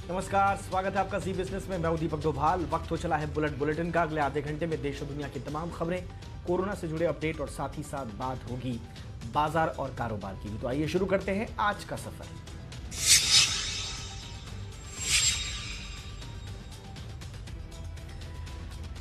नमस्कार, स्वागत है आपका जी बिजनेस में। मैं हूं दीपक डोभाल। वक्त हो चला है बुलेटिन का। अगले आधे घंटे में देश और दुनिया की तमाम खबरें, कोरोना से जुड़े अपडेट और साथ ही साथ बात होगी बाजार और कारोबार की भी। तो आइए शुरू करते हैं आज का सफर।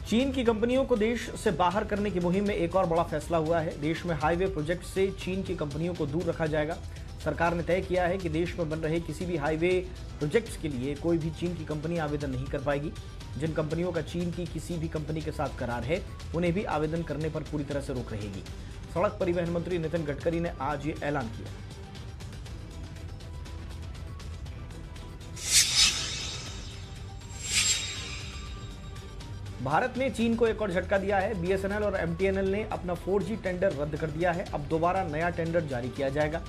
चीन की कंपनियों को देश से बाहर करने की मुहिम में एक और बड़ा फैसला हुआ है। देश में हाईवे प्रोजेक्ट से चीन की कंपनियों को दूर रखा जाएगा। सरकार ने तय किया है कि देश में बन रहे किसी भी हाईवे प्रोजेक्ट्स के लिए कोई भी चीन की कंपनी आवेदन नहीं कर पाएगी। जिन कंपनियों का चीन की किसी भी कंपनी के साथ करार है, उन्हें भी आवेदन करने पर पूरी तरह से रोक रहेगी। सड़क परिवहन मंत्री नितिन गडकरी ने आज ये ऐलान किया। भारत ने चीन को एक और झटका दिया है। बीएसएनएल और एमटीएनएल ने अपना 4G टेंडर रद्द कर दिया है। अब दोबारा नया टेंडर जारी किया जाएगा।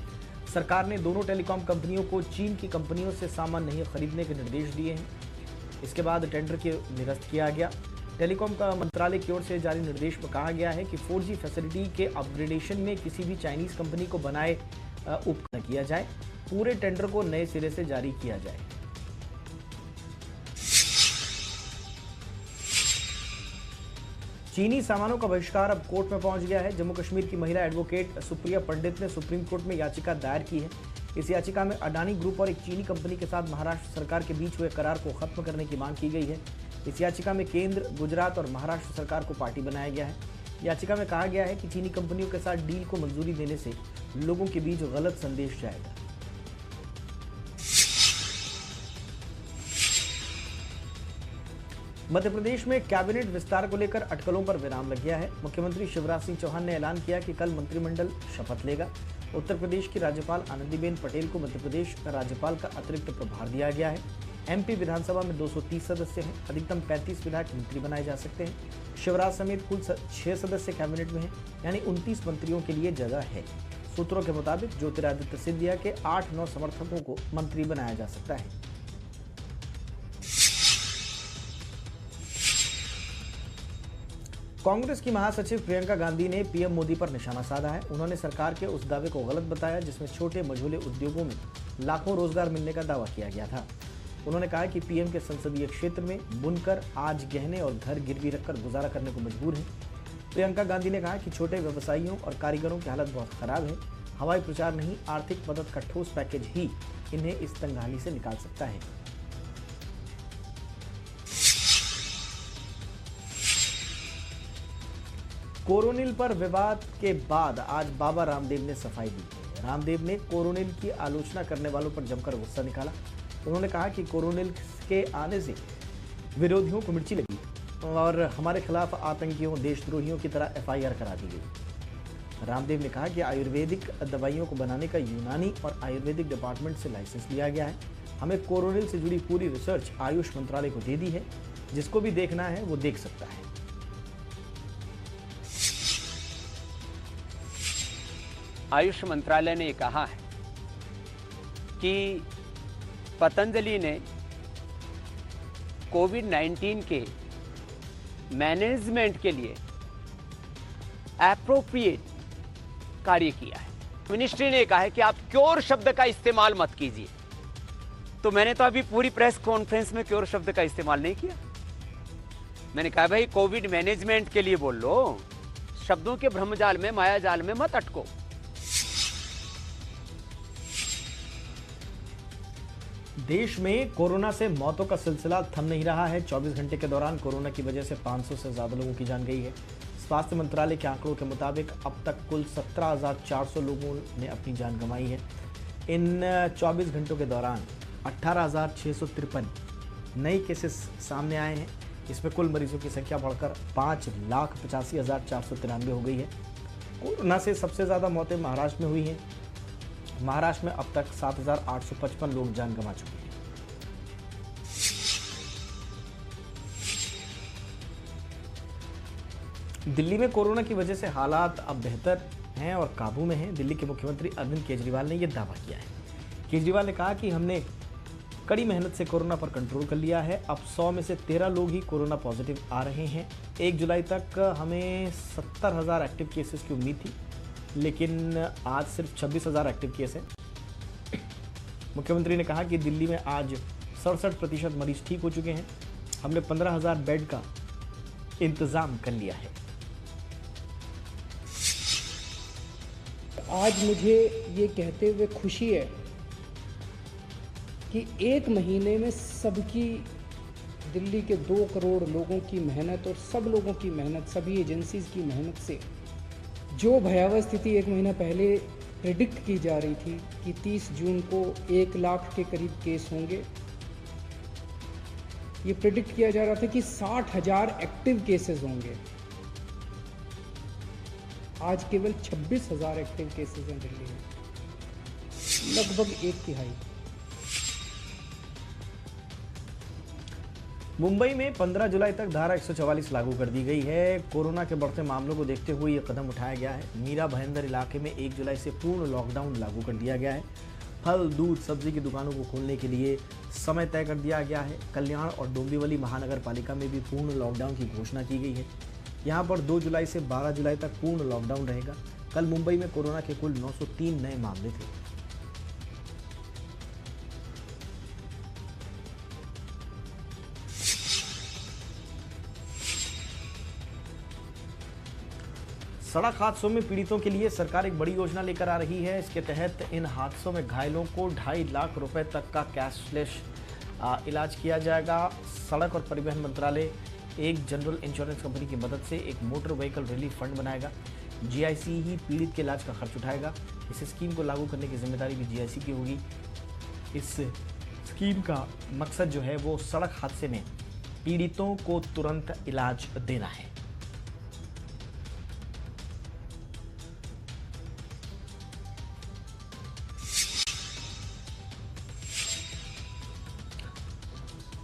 सरकार ने दोनों टेलीकॉम कंपनियों को चीन की कंपनियों से सामान नहीं खरीदने के निर्देश दिए हैं। इसके बाद टेंडर के निरस्त किया गया। टेलीकॉम का मंत्रालय की ओर से जारी निर्देश में कहा गया है कि 4G फैसिलिटी के अपग्रेडेशन में किसी भी चाइनीज कंपनी को बनाए उपकरण किया जाए। पूरे टेंडर को नए सिरे से जारी किया जाए। चीनी सामानों का बहिष्कार अब कोर्ट में पहुंच गया है। जम्मू कश्मीर की महिला एडवोकेट सुप्रिया पंडित ने सुप्रीम कोर्ट में याचिका दायर की है। इस याचिका में अडानी ग्रुप और एक चीनी कंपनी के साथ महाराष्ट्र सरकार के बीच हुए करार को खत्म करने की मांग की गई है। इस याचिका में केंद्र, गुजरात और महाराष्ट्र सरकार को पार्टी बनाया गया है। याचिका में कहा गया है कि चीनी कंपनियों के साथ डील को मंजूरी देने से लोगों के बीच गलत संदेश जाएगा। मध्य प्रदेश में कैबिनेट विस्तार को लेकर अटकलों पर विराम लग गया है। मुख्यमंत्री शिवराज सिंह चौहान ने ऐलान किया कि कल मंत्रिमंडल शपथ लेगा। उत्तर प्रदेश की राज्यपाल आनंदीबेन पटेल को मध्य प्रदेश राज्यपाल का अतिरिक्त प्रभार दिया गया है। एमपी विधानसभा में 230 सदस्य हैं। अधिकतम 35 विधायक मंत्री बनाए जा सकते हैं। शिवराज समेत कुल 6 सदस्य कैबिनेट में हैं, यानी 29 मंत्रियों के लिए जगह है। सूत्रों के मुताबिक ज्योतिरादित्य सिंधिया के 8-9 समर्थकों को मंत्री बनाया जा सकता है। कांग्रेस की महासचिव प्रियंका गांधी ने पीएम मोदी पर निशाना साधा है। उन्होंने सरकार के उस दावे को गलत बताया जिसमें छोटे मझोले उद्योगों में लाखों रोजगार मिलने का दावा किया गया था। उन्होंने कहा कि पीएम के संसदीय क्षेत्र में बुनकर आज गहने और घर गिरवी रखकर गुजारा करने को मजबूर हैं। प्रियंका गांधी ने कहा कि छोटे व्यवसायियों और कारीगरों की हालत बहुत खराब है। हवाई प्रचार नहीं, आर्थिक मदद का ठोस पैकेज ही इन्हें इस तंगहाली से निकाल सकता है। कोरोनिल पर विवाद के बाद आज बाबा रामदेव ने सफाई दी। रामदेव ने कोरोनिल की आलोचना करने वालों पर जमकर गुस्सा निकाला। उन्होंने कहा कि कोरोनिल के आने से विरोधियों को मिर्ची लगी और हमारे खिलाफ आतंकियों, देशद्रोहियों की तरह एफआईआर करा दी गई। रामदेव ने कहा कि आयुर्वेदिक दवाइयों को बनाने का यूनानी और आयुर्वेदिक डिपार्टमेंट से लाइसेंस लिया गया है। हमें कोरोनिल से जुड़ी पूरी रिसर्च आयुष मंत्रालय को दे दी है। जिसको भी देखना है वो देख सकता है। आयुष मंत्रालय ने कहा है कि पतंजलि ने कोविड-19 के मैनेजमेंट के लिए एप्रोप्रिएट कार्य किया है। मिनिस्ट्री ने कहा है कि आप क्योर शब्द का इस्तेमाल मत कीजिए। तो मैंने तो अभी पूरी प्रेस कॉन्फ्रेंस में क्योर शब्द का इस्तेमाल नहीं किया। मैंने कहा भाई कोविड मैनेजमेंट के लिए बोल लो, शब्दों के भ्रमजाल में, मायाजाल में मत अटको। देश में कोरोना से मौतों का सिलसिला थम नहीं रहा है। 24 घंटे के दौरान कोरोना की वजह से 500 से ज्यादा लोगों की जान गई है। स्वास्थ्य मंत्रालय के आंकड़ों के मुताबिक अब तक कुल 17,400 लोगों ने अपनी जान गंवाई है। इन 24 घंटों के दौरान 18,653 नए केसेस सामने आए हैं। इसमें कुल मरीजों की संख्या बढ़कर 5,85,493 हो गई है। कोरोना से सबसे ज़्यादा मौतें महाराष्ट्र में हुई हैं। महाराष्ट्र में अब तक 7,855 लोग जान गंवा चुके हैं। दिल्ली में कोरोना की वजह से हालात अब बेहतर हैं और काबू में हैं। दिल्ली के मुख्यमंत्री अरविंद केजरीवाल ने यह दावा किया है। केजरीवाल ने कहा कि हमने कड़ी मेहनत से कोरोना पर कंट्रोल कर लिया है। अब 100 में से 13 लोग ही कोरोना पॉजिटिव आ रहे हैं। 1 जुलाई तक हमें 70,000 एक्टिव केसेस की उम्मीद थी, लेकिन आज सिर्फ 26,000 एक्टिव केस हैं। मुख्यमंत्री ने कहा कि दिल्ली में आज 67% मरीज ठीक हो चुके हैं। हमने 15,000 बेड का इंतजाम कर लिया है। आज मुझे ये कहते हुए खुशी है कि एक महीने में सबकी, दिल्ली के 2 करोड़ लोगों की मेहनत और सब लोगों की मेहनत, सभी एजेंसीज की मेहनत से जो भयावह स्थिति 1 महीना पहले प्रेडिक्ट की जा रही थी कि 30 जून को 1 लाख के करीब केस होंगे, ये प्रेडिक्ट किया जा रहा था कि 60,000 एक्टिव केसेस होंगे। आज केवल 26,000 एक्टिव केसेस हैं दिल्ली में, लगभग 1/3। मुंबई में 15 जुलाई तक धारा 144 लागू कर दी गई है। कोरोना के बढ़ते मामलों को देखते हुए ये कदम उठाया गया है। मीरा भाईंदर इलाके में 1 जुलाई से पूर्ण लॉकडाउन लागू कर दिया गया है। फल, दूध, सब्जी की दुकानों को खोलने के लिए समय तय कर दिया गया है। कल्याण और डोंबिवली महानगर पालिका में भी पूर्ण लॉकडाउन की घोषणा की गई है। यहाँ पर 2 जुलाई से 12 जुलाई तक पूर्ण लॉकडाउन रहेगा। कल मुंबई में कोरोना के कुल 903 नए मामले थे। सड़क हादसों में पीड़ितों के लिए सरकार एक बड़ी योजना लेकर आ रही है। इसके तहत इन हादसों में घायलों को 2.5 लाख रुपए तक का कैशलेस इलाज किया जाएगा। सड़क और परिवहन मंत्रालय एक जनरल इंश्योरेंस कंपनी की मदद से एक मोटर व्हीकल रिलीफ फंड बनाएगा। जीआईसी ही पीड़ित के इलाज का खर्च उठाएगा। इस स्कीम को लागू करने की जिम्मेदारी भी जीआईसी की होगी। इस स्कीम का मकसद जो है वो सड़क हादसे में पीड़ितों को तुरंत इलाज देना है।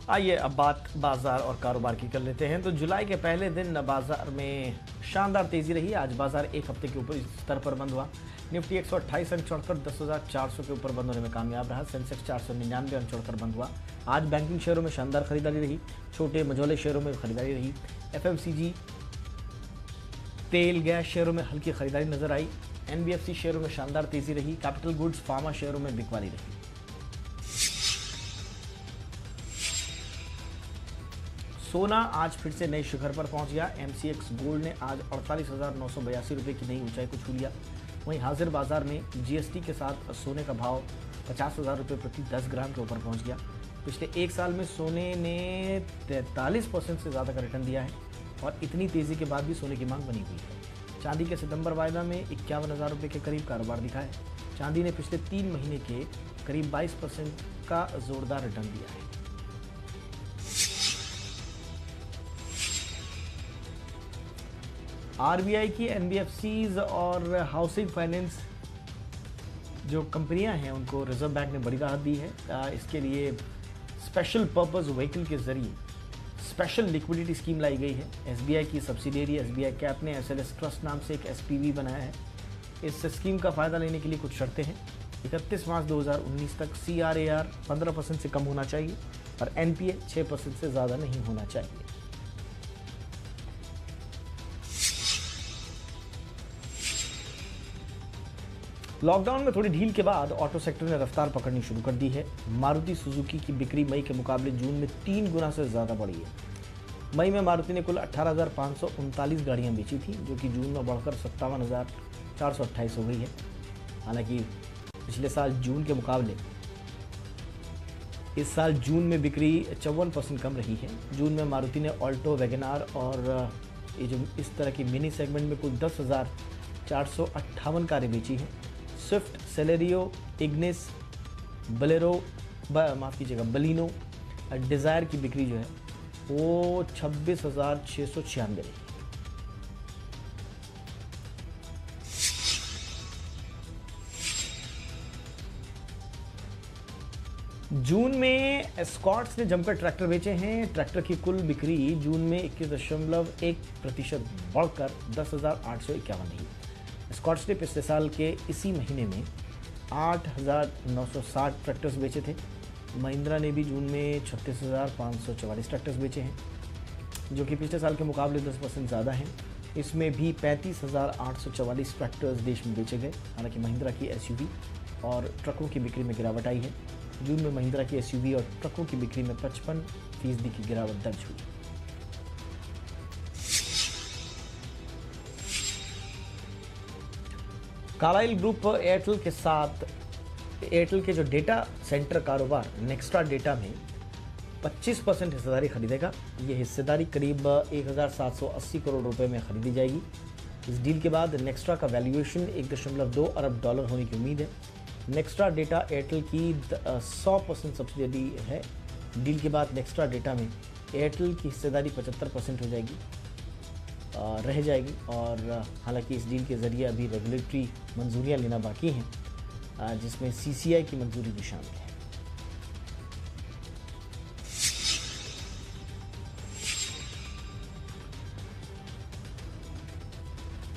आइए अब बात बाजार और कारोबार की कर लेते हैं। तो जुलाई के पहले दिन बाजार में शानदार तेजी रही। आज बाजार एक हफ्ते के ऊपर स्तर पर बंद हुआ। निफ्टी 128 अंक चढ़कर 10,400 के ऊपर बंद होने में कामयाब रहा। सेंसेक्स 499 अंक चढ़कर बंद हुआ। आज बैंकिंग शेयरों में शानदार खरीदारी रही। छोटे मझोले शेयरों में खरीदारी रही। एफएमसीजी, तेल, गैस शेयरों में हल्की खरीदारी नजर आई। एनबीएफसी शेयरों में शानदार तेजी रही। कैपिटल गुड्स, फार्मा शेयरों में बिकवाली रही। सोना आज फिर से नए शिखर पर पहुंच गया। एमसीएक्स गोल्ड ने आज 48,982 रुपये की नई ऊंचाई को छू लिया। वहीं हाजिर बाजार में जीएसटी के साथ सोने का भाव 50,000 रुपये प्रति 10 ग्राम के ऊपर पहुंच गया। पिछले एक साल में सोने ने 43% से ज़्यादा का रिटर्न दिया है और इतनी तेज़ी के बाद भी सोने की मांग बनी हुई है। चांदी के सितंबर वायदा में 51,000 रुपये के करीब कारोबार दिखा है। चांदी ने पिछले 3 महीने के करीब 22% का जोरदार रिटर्न दिया है। आरबीआई की एनबीएफसीज और हाउसिंग फाइनेंस जो कंपनियां हैं उनको रिजर्व बैंक ने बड़ी राहत दी है। इसके लिए स्पेशल पर्पस व्हीकल के जरिए स्पेशल लिक्विडिटी स्कीम लाई गई है। एसबीआई की सब्सिडियरी एसबीआई कैप ने एसएलएस ट्रस्ट नाम से एक एसपीवी बनाया है। इस स्कीम का फायदा लेने के लिए कुछ शर्तें हैं। 31 मार्च 2019 तक सीआरएआर 15% से कम होना चाहिए और एनपीए 6% से ज़्यादा नहीं होना चाहिए। लॉकडाउन में थोड़ी ढील के बाद ऑटो सेक्टर ने रफ्तार पकड़नी शुरू कर दी है। मारुति सुजुकी की बिक्री मई के मुकाबले जून में 3 गुना से ज़्यादा बढ़ी है। मई में मारुति ने कुल 18,539 गाड़ियां बेची थी, जो कि जून में बढ़कर 57,428 हो गई है। हालांकि पिछले साल जून के मुकाबले इस साल जून में बिक्री 54% कम रही है। जून में मारुति ने ऑल्टो, वैगनार और ये जो इस तरह की मिनी सेगमेंट में कुल 10,458 कारें बेची हैं। Swift, Celerio, Ignis, Bolero, Baleno, desire की बिक्री जो है वो 26,696 रही। जून में एस्कॉर्ट्स ने जमकर ट्रैक्टर बेचे हैं। ट्रैक्टर की कुल बिक्री जून में 21.1% बढ़कर 10,851 रही। एस्कॉर्ट्स ने पिछले साल के इसी महीने में 8,960 ट्रैक्टर्स बेचे थे। महिंद्रा ने भी जून में 36,544 ट्रैक्टर्स बेचे हैं, जो कि पिछले साल के मुकाबले 10% ज़्यादा हैं। इसमें भी 35,844 ट्रैक्टर्स देश में बेचे गए। हालांकि महिंद्रा की एसयूवी और ट्रकों की बिक्री में गिरावट आई है। जून में महिंद्रा की एसयूवी और ट्रकों की बिक्री में 55% की गिरावट दर्ज हुई। कार्लाइल ग्रुप एयरटेल के जो डेटा सेंटर कारोबार नेक्स्ट्रा डेटा में 25% हिस्सेदारी खरीदेगा। ये हिस्सेदारी करीब 1780 करोड़ रुपए में खरीदी जाएगी। इस डील के बाद नेक्स्ट्रा का वैल्यूएशन 1.2 अरब डॉलर होने की उम्मीद है। नेक्स्ट्रा डेटा एयरटेल की 100% सब्सिडी है। डील के बाद नेक्स्ट्रा डेटा में एयरटेल की हिस्सेदारी 75% रह जाएगी। और हालांकि इस डील के ज़रिए अभी रेगुलेटरी मंजूरियां लेना बाकी हैं, जिसमें CCI की मंजूरी भी शामिल है।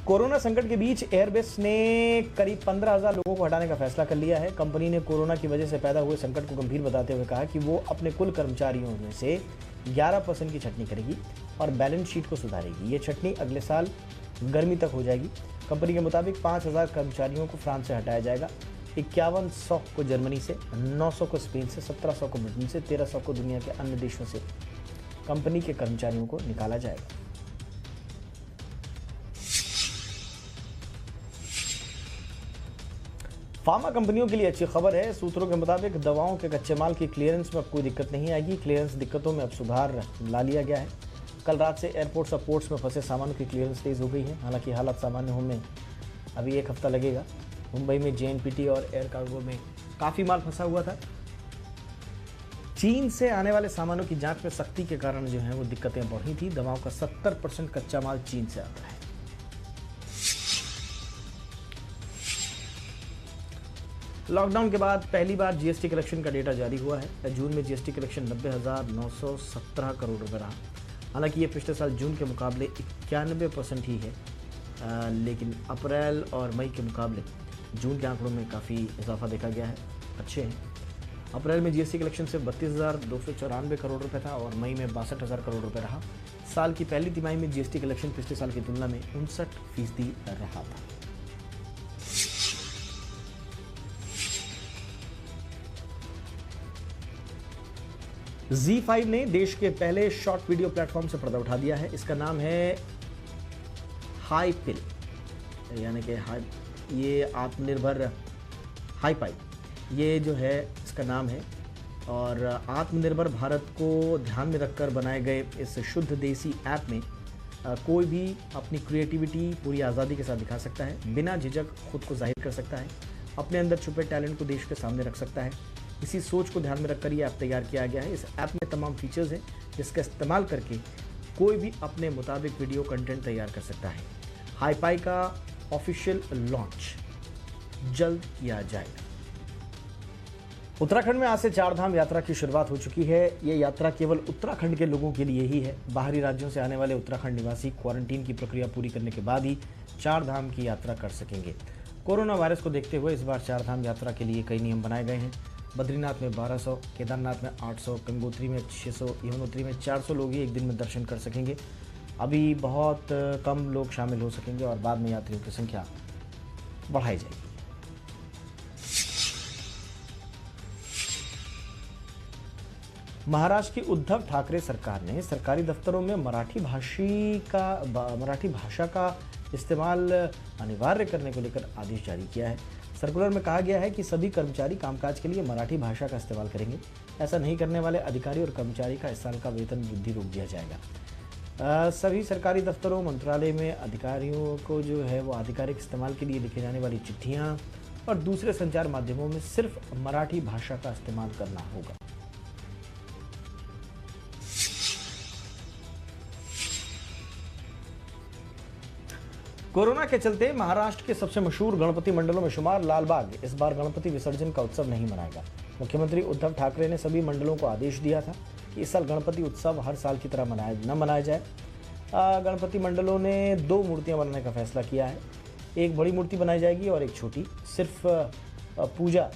कोरोना संकट के बीच एयरबस ने करीब 15,000 लोगों को हटाने का फैसला कर लिया है। कंपनी ने कोरोना की वजह से पैदा हुए संकट को गंभीर बताते हुए कहा कि वो अपने कुल कर्मचारियों में से 11% की छंटनी करेगी और बैलेंस शीट को सुधारेगी। ये छंटनी अगले साल गर्मी तक हो जाएगी। कंपनी के मुताबिक 5,000 कर्मचारियों को फ्रांस से हटाया जाएगा, 5100 को जर्मनी से, 900 को स्पेन से, 1700 को ब्रिटेन से, 1300 को दुनिया के अन्य देशों से कंपनी के कर्मचारियों को निकाला जाएगा। फार्मा कंपनियों के लिए अच्छी खबर है। सूत्रों के मुताबिक दवाओं के कच्चे माल की क्लियरेंस में अब कोई दिक्कत नहीं आएगी। क्लियरेंस दिक्कतों में अब सुधार ला लिया गया है। कल रात से एयरपोर्ट्स और पोर्ट्स में फंसे सामानों की क्लियरेंस तेज हो गई है। हालांकि हालात सामान्य होने में अभी 1 हफ्ता लगेगा। मुंबई में JNPT और एयर कार्गो में काफ़ी माल फंसा हुआ था। चीन से आने वाले सामानों की जांच में सख्ती के कारण जो है वो दिक्कतें बढ़ी थी। दवाओं का 70% कच्चा माल चीन से आता है। लॉकडाउन के बाद पहली बार GST कलेक्शन का डेटा जारी हुआ है। जून में GST कलेक्शन 90,917 करोड़ रुपए रहा। हालांकि ये पिछले साल जून के मुकाबले 91% ही है, लेकिन अप्रैल और मई के मुकाबले जून के आंकड़ों में काफ़ी इजाफा देखा गया है, अच्छे हैं। अप्रैल में GST कलेक्शन सिर्फ 32,294 करोड़ रुपए था और मई में 62,000 करोड़ रुपए रहा। साल की पहली तिमाही में GST कलेक्शन पिछले साल की तुलना में 59% रहा था। ZEE5 ने देश के पहले शॉर्ट वीडियो प्लेटफॉर्म से पर्दा उठा दिया है। इसका नाम है हाईपिल, यानी कि ये आत्मनिर्भर हाईपाई, ये जो है इसका नाम है। और आत्मनिर्भर भारत को ध्यान में रखकर बनाए गए इस शुद्ध देसी ऐप में कोई भी अपनी क्रिएटिविटी पूरी आज़ादी के साथ दिखा सकता है, बिना झिझक खुद को जाहिर कर सकता है, अपने अंदर छुपे टैलेंट को देश के सामने रख सकता है। इसी सोच को ध्यान में रखकर ये ऐप तैयार किया गया है। इस ऐप में तमाम फीचर्स हैं जिसका इस्तेमाल करके कोई भी अपने मुताबिक वीडियो कंटेंट तैयार कर सकता है। हाईपाई का ऑफिशियल लॉन्च जल्द किया जाएगा। उत्तराखंड में आज से 4 धाम यात्रा की शुरुआत हो चुकी है। ये यात्रा केवल उत्तराखंड के लोगों के लिए ही है। बाहरी राज्यों से आने वाले उत्तराखंड निवासी क्वारंटीन की प्रक्रिया पूरी करने के बाद ही 4 धाम की यात्रा कर सकेंगे। कोरोना वायरस को देखते हुए इस बार 4 धाम यात्रा के लिए कई नियम बनाए गए हैं। बद्रीनाथ में 1200, केदारनाथ में 800, गंगोत्री में 600, यमुनोत्री में 400 लोग ही एक दिन में दर्शन कर सकेंगे। अभी बहुत कम लोग शामिल हो सकेंगे और बाद में यात्रियों की संख्या बढ़ाई जाएगी। महाराष्ट्र की उद्धव ठाकरे सरकार ने सरकारी दफ्तरों में मराठी भाषा का इस्तेमाल अनिवार्य करने को लेकर आदेश जारी किया है। सर्कुलर में कहा गया है कि सभी कर्मचारी कामकाज के लिए मराठी भाषा का इस्तेमाल करेंगे। ऐसा नहीं करने वाले अधिकारी और कर्मचारी का इस साल का वेतन वृद्धि रोक दिया जाएगा। सभी सरकारी दफ्तरों, मंत्रालय में अधिकारियों को जो है वो आधिकारिक इस्तेमाल के लिए लिखे जाने वाली चिट्ठियाँ और दूसरे संचार माध्यमों में सिर्फ मराठी भाषा का इस्तेमाल करना होगा। कोरोना के चलते महाराष्ट्र के सबसे मशहूर गणपति मंडलों में शुमार लालबाग इस बार गणपति विसर्जन का उत्सव नहीं मनाएगा। मुख्यमंत्री उद्धव ठाकरे ने सभी मंडलों को आदेश दिया था कि इस साल गणपति उत्सव हर साल की तरह न मनाया जाए। गणपति मंडलों ने 2 मूर्तियां बनाने का फैसला किया है। एक बड़ी मूर्ति बनाई जाएगी और एक छोटी। सिर्फ पूजा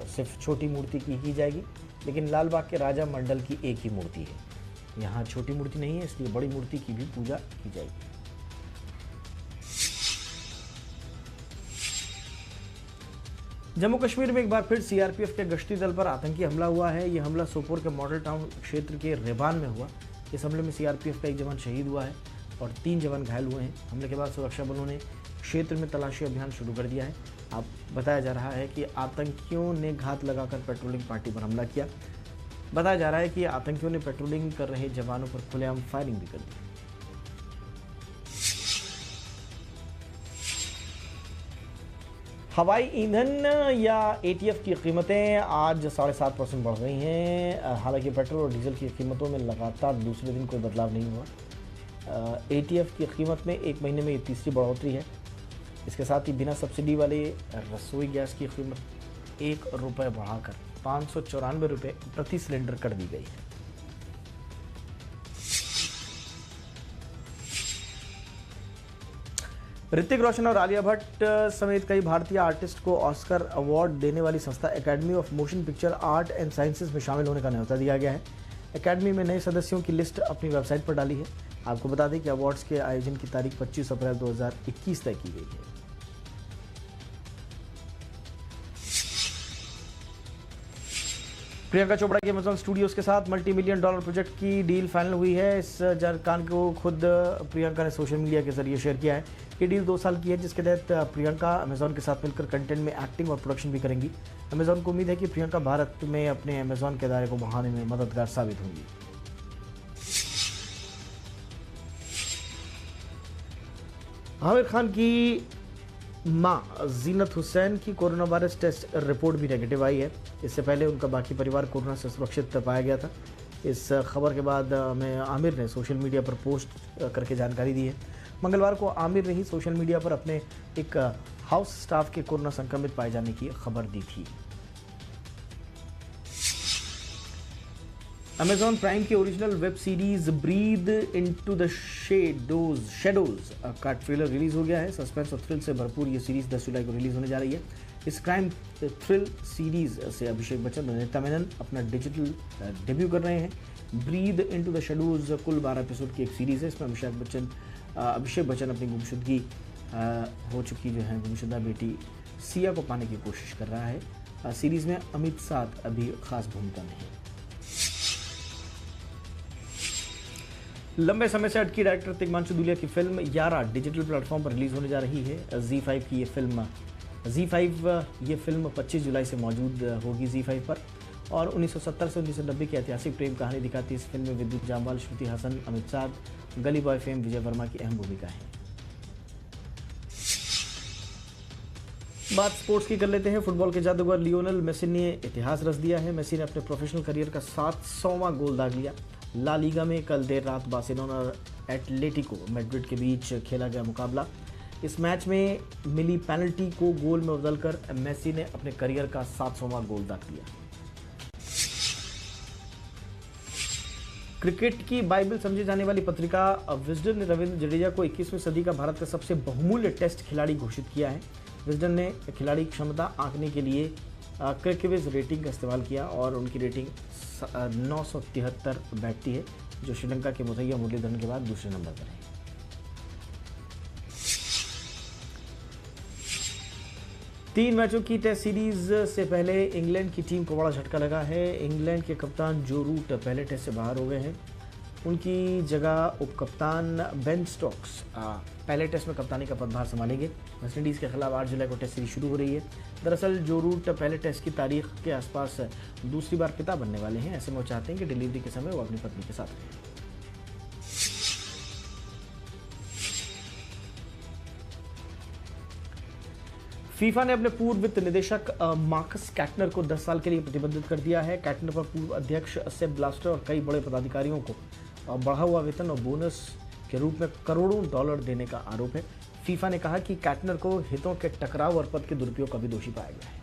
सिर्फ छोटी मूर्ति की जाएगी, लेकिन लालबाग के राजा मंडल की एक ही मूर्ति है। यहाँ छोटी मूर्ति नहीं है, इसलिए बड़ी मूर्ति की भी पूजा की जाएगी। जम्मू कश्मीर में एक बार फिर सीआरपीएफ के गश्ती दल पर आतंकी हमला हुआ है। यह हमला सोपोर के मॉडल टाउन क्षेत्र के रेबान में हुआ। इस हमले में सीआरपीएफ का एक जवान शहीद हुआ है और 3 जवान घायल हुए हैं। हमले के बाद सुरक्षा बलों ने क्षेत्र में तलाशी अभियान शुरू कर दिया है। अब बताया जा रहा है कि आतंकियों ने घात लगाकर पेट्रोलिंग पार्टी पर हमला किया। बताया जा रहा है कि आतंकियों ने पेट्रोलिंग कर रहे जवानों पर खुलेआम फायरिंग भी कर दी। हवाई ईंधन या एटीएफ की कीमतें आज 7.5% बढ़ गई हैं। हालांकि पेट्रोल और डीजल की कीमतों में लगातार दूसरे दिन कोई बदलाव नहीं हुआ। एटीएफ की कीमत में एक महीने में ये तीसरी बढ़ोतरी है। इसके साथ ही बिना सब्सिडी वाले रसोई गैस की कीमत ₹1 बढ़ाकर 594 रुपये प्रति सिलेंडर कर दी गई है। ऋतिक रोशन और आलिया भट्ट समेत कई भारतीय आर्टिस्ट को ऑस्कर अवार्ड देने वाली संस्था academy of motion picture art and sciences में शामिल होने का न्योता दिया गया है। एकेडमी में नए सदस्यों की लिस्ट अपनी वेबसाइट पर डाली है। आपको बता दें कि अवार्ड्स के आयोजन की तारीख 25 अप्रैल 2021 तय की गई है। प्रियंका चोपड़ा के अमेजॉन स्टूडियोज के साथ $multi-million प्रोजेक्ट की डील फाइनल हुई है। इस जानकारी को खुद प्रियंका ने सोशल मीडिया के जरिए शेयर किया है। ये डील 2 साल की है, जिसके तहत प्रियंका अमेजॉन के साथ मिलकर कंटेंट में एक्टिंग और प्रोडक्शन भी करेंगी। अमेजॉन को उम्मीद है कि प्रियंका भारत में अपने अमेजॉन के दायरे को बढ़ाने में मददगार साबित होंगी। आमिर खान की मां जीनत हुसैन की कोरोना वायरस टेस्ट रिपोर्ट भी नेगेटिव आई है। इससे पहले उनका बाकी परिवार कोरोना से सुरक्षित पाया गया था। इस खबर के बाद आमिर ने सोशल मीडिया पर पोस्ट करके जानकारी दी है। मंगलवार को आमिर ने ही सोशल मीडिया पर अपने एक हाउस स्टाफ के कोरोना संक्रमित पाए जाने की खबर दी थी। अमेजॉन प्राइम की original web series breathe into the shadows का ट्रेलर रिलीज हो गया है। सस्पेंस और थ्रिल से भरपूर ये सीरीज 10 जुलाई को रिलीज होने जा रही है। इस क्राइम थ्रिल सीरीज से अभिषेक बच्चन और नीता मेनन अपना डिजिटल डेब्यू कर रहे हैं। ब्रीद इनटू द शेडोज कुल 12 एपिसोड की एक सीरीज है। इसमें अभिषेक बच्चन अपनी गुमशुदगी हो चुकी जो है गुमशुदा बेटी सिया को पाने की कोशिश कर रहा है। सीरीज में अमित साथ अभी खास भूमिका नहीं। लंबे समय से अटकी डायरेक्टर तिग्मांशु धूलिया की फिल्म यारा डिजिटल प्लेटफॉर्म पर रिलीज होने जा रही है। Z5 की ये फिल्म 25 जुलाई से मौजूद होगी Z5 पर और 1970 से 1990 की ऐतिहासिक प्रेम कहानी दिखाती इस फिल्म में विद्युत जामवाल, श्रुति हासन, अमित साध, गली बॉय फेम विजय वर्मा की अहम भूमिका है। बात स्पोर्ट्स की कर लेते हैं। फुटबॉल के जादूगर लियोनेल मेसी ने इतिहास रच दिया है। मेसी ने अपने प्रोफेशनल करियर का 700वां गोल दाग लिया। ला लीगा में कल देर रात बार्सिलोना और एटलेटिको मैड्रिड के बीच खेला गया मुकाबला। इस मैच में मिली पेनल्टी को गोल में बदलकर मेसी ने अपने करियर का 700वां गोल दाग दिया। क्रिकेट की बाइबल समझी जाने वाली पत्रिका विजडन ने रविंद्र जडेजा को 21वीं सदी का भारत का सबसे बहुमूल्य टेस्ट खिलाड़ी घोषित किया है। विजडन ने खिलाड़ी की क्षमता आंकने के लिए क्रिकविज रेटिंग का इस्तेमाल किया और उनकी रेटिंग 973 बैठती है, जो श्रीलंका के मुथैया मुरलीधरन के बाद दूसरे नंबर पर है। तीन मैचों की टेस्ट सीरीज से पहले इंग्लैंड की टीम को बड़ा झटका लगा है। इंग्लैंड के कप्तान जो रूट पहले टेस्ट से बाहर हो गए हैं। उनकी जगह उपकप्तान बेन स्टोक्स पहले टेस्ट में कप्तानी का पदभार संभालेंगे। वेस्टइंडीज़ के खिलाफ 8 जुलाई को टेस्ट सीरीज शुरू हो रही है। दरअसल जो रूट पहले टेस्ट की तारीख के आसपास दूसरी बार पिता बनने वाले हैं। ऐसे में वो चाहते हैं कि डिलीवरी के समय वो अपनी पत्नी के साथ रहें। फीफा ने अपने पूर्व वित्त निदेशक मार्कस कैटनर को 10 साल के लिए प्रतिबंधित कर दिया है। कैटनर पर पूर्व अध्यक्ष सेप ब्लास्टर और कई बड़े पदाधिकारियों को बढ़ा हुआ वेतन और बोनस के रूप में करोड़ों डॉलर देने का आरोप है। फीफा ने कहा कि कैटनर को हितों के टकराव और पद के दुरुपयोग का भी दोषी पाया गया है।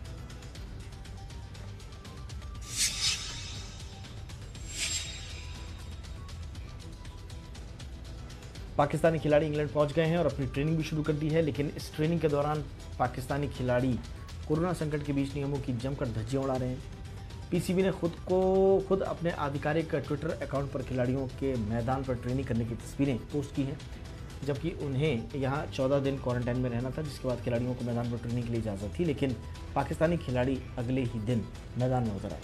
पाकिस्तानी खिलाड़ी इंग्लैंड पहुंच गए हैं और अपनी ट्रेनिंग भी शुरू कर दी है, लेकिन इस ट्रेनिंग के दौरान पाकिस्तानी खिलाड़ी कोरोना संकट के बीच नियमों की जमकर धज्जियां उड़ा रहे हैं। पीसीबी ने खुद अपने आधिकारिक ट्विटर अकाउंट पर खिलाड़ियों के मैदान पर ट्रेनिंग करने की तस्वीरें पोस्ट की हैं। जबकि उन्हें यहाँ 14 दिन क्वारंटाइन में रहना था, जिसके बाद खिलाड़ियों को मैदान पर उतरने के लिए इजाज़त थी, लेकिन पाकिस्तानी खिलाड़ी अगले ही दिन मैदान में उतर आए।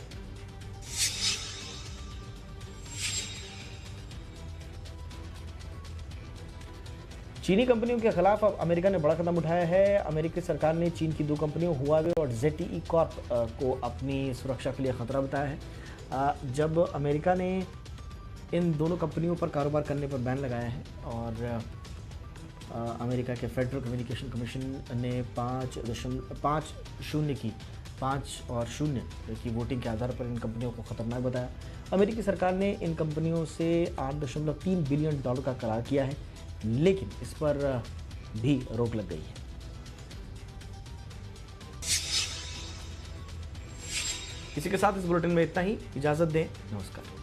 चीनी कंपनियों के खिलाफ अब अमेरिका ने बड़ा कदम उठाया है। अमेरिकी सरकार ने चीन की 2 कंपनियों हुआवे और ZTE कॉर्प को अपनी सुरक्षा के लिए खतरा बताया है। जब अमेरिका ने इन दोनों कंपनियों पर कारोबार करने पर बैन लगाया है और अमेरिका के फेडरल कम्युनिकेशन कमीशन ने 5 और 0 की वोटिंग के आधार पर इन कंपनियों को खतरनाक बताया। अमेरिकी सरकार ने इन कंपनियों से $8.3 बिलियन का करार किया है, लेकिन इस पर भी रोक लग गई है। इसी के साथ इस बुलेटिन में इतना ही। इजाजत दें, नमस्कार।